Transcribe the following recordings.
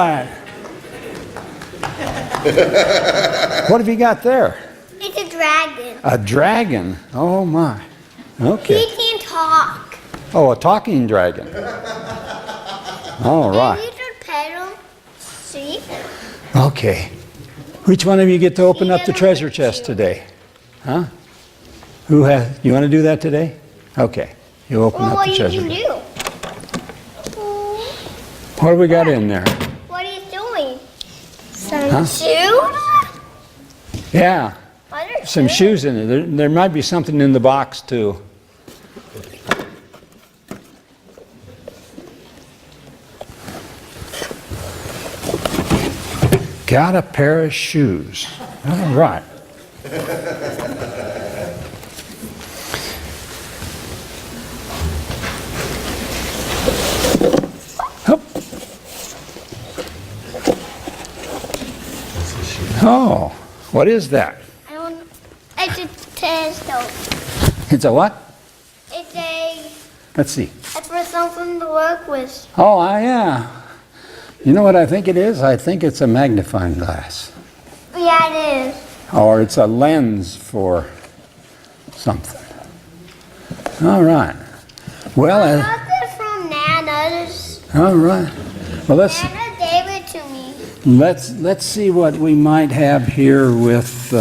What have you got there? It's a dragon. A dragon? Oh my. Okay. He can talk. Oh, a talking dragon. All And right. you should pet him. See? Okay. Which one of you get to open up the treasure chest today? Huh? Who has? You want to do that today? Okay. You open Well, up what the you treasure can chest. do? What do we got in there? What are you doing? Some Huh? shoes? Yeah. What are Some shoes? shoes in it. There might be something in the box too. Got a pair of shoes. All right. Hup. Oh, what is that? I don't. It's a telescope. It's a what? It's a. Let's see. It's for something to work with. Oh, yeah. You know what I think it is? I think it's a magnifying glass. Yeah, it is. Or it's a lens for something. All right. Well, I got this from Nana's. all right. Well, Nana gave it to me. let's see what we might have here with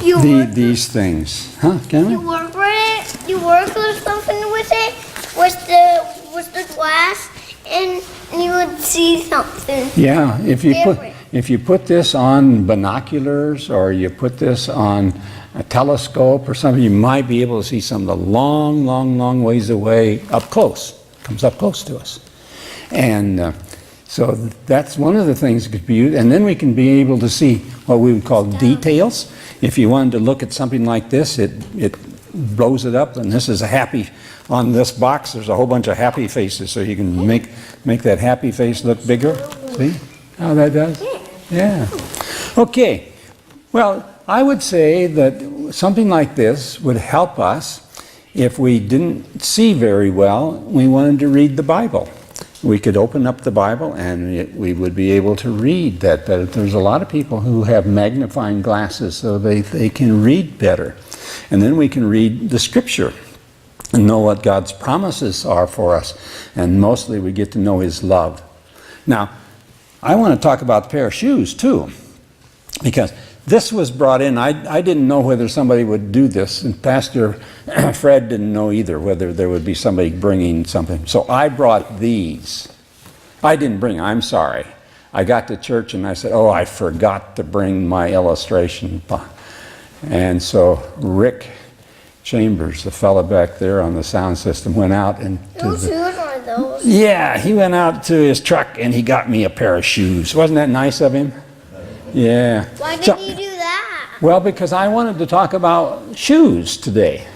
You work, these things. Huh? Can you we? work with it. You work with something with it. With the glass, and you would see something. Yeah. Different. If you put this on binoculars or you put this on a telescope or something, you might be able to see some of the long, long, long ways away up close. Comes up close to us. And so that's one of the things that could be used. And then we can be able to see what we would call details. If you wanted to look at something like this, it blows it up, and this is a happy, on this box there's a whole bunch of happy faces, so you can make that happy face look bigger. See how that does? Yeah. Okay. Well, I would say that something like this would help us if we didn't see very well, we wanted to read the Bible. We could open up the Bible and we would be able to read that better. There's a lot of people who have magnifying glasses so they can read better. And then we can read the Scripture and know what God's promises are for us. And mostly we get to know His love. Now, I want to talk about the pair of shoes too, because this was brought in. I didn't know whether somebody would do this, and Pastor Fred didn't know either whether there would be somebody bringing something. So I brought these. I didn't bring, I'm sorry. I got to church and I said, oh, I forgot to bring my illustration. And so Rick Chambers, the fellow back there on the sound system, went out and Whose shoes are those? yeah, he went out to his truck and he got me a pair of shoes. Wasn't that nice of him? Yeah. Why did So- you do that? Well, because I wanted to talk about shoes today.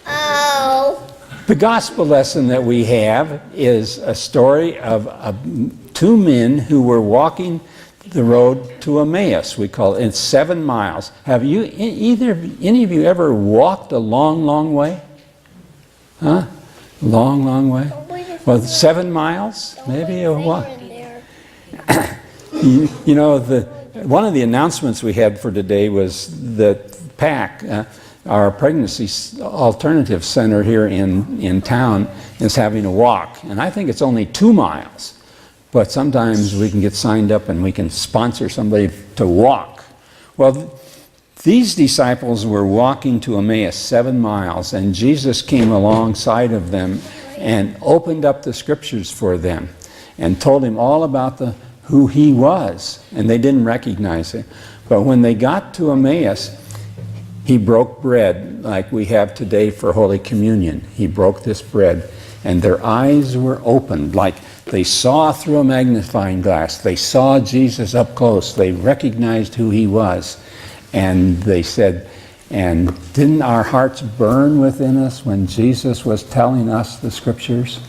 Oh. The gospel lesson that we have is a story of two men who were walking the road to Emmaus. We call it, it's 7 miles. Have you, any of you ever walked a long, long way? Huh? Long, long way? Well, 7 miles, maybe a walk. You know, one of the announcements we had for today was that PAC, our pregnancy alternative center here in town, is having a walk. And I think it's only 2 miles. But sometimes we can get signed up and we can sponsor somebody to walk. Well, these disciples were walking to Emmaus 7 miles, and Jesus came alongside of them and opened up the scriptures for them and told them all about who he was, and they didn't recognize him. But when they got to Emmaus, he broke bread like we have today for Holy Communion. He broke this bread, and their eyes were opened like they saw through a magnifying glass. They saw Jesus up close. They recognized who he was. And they said, and didn't our hearts burn within us when Jesus was telling us the scriptures?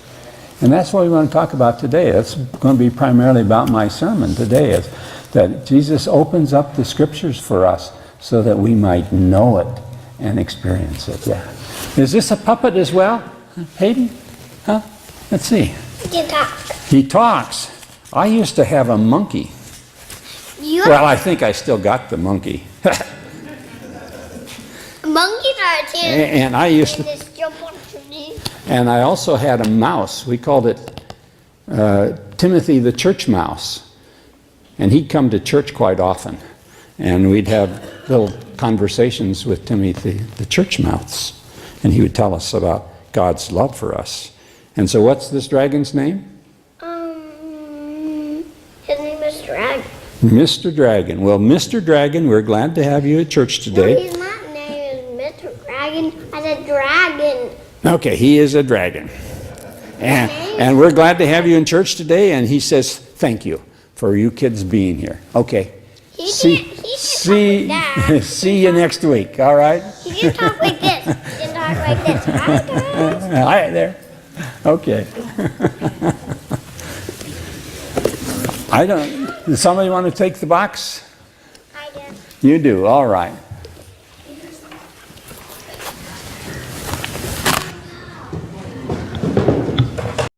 And that's what we want to talk about today. That's going to be primarily about my sermon today, is that Jesus opens up the scriptures for us so that we might know it and experience it. Yeah. Is this a puppet as well, Hayden? Huh? Let's see. He can talk. He talks. I used to have a monkey. You Well, I think I still got the monkey. monkeys are too. And I used to, Just jump on trees. and I also had a mouse. We called it Timothy the church mouse. And he'd come to church quite often. And we'd have little conversations with Timothy the church mouse. And he would tell us about God's love for us. And so what's this dragon's name? His name is Dragon. Mr. Dragon. Well, Mr. Dragon, we're glad to have you at church No, today. he's not named Mr. Dragon. I said dragon. Okay, he is a dragon. And we're glad to have you in church today. And he says, thank you for you kids being here. Okay. He can talk like that. See you next week, all right? He can talk like this. He can talk like this. Hi, guys. Hi there. Okay. Does somebody want to take the box? Hi, Dad. You do, all right.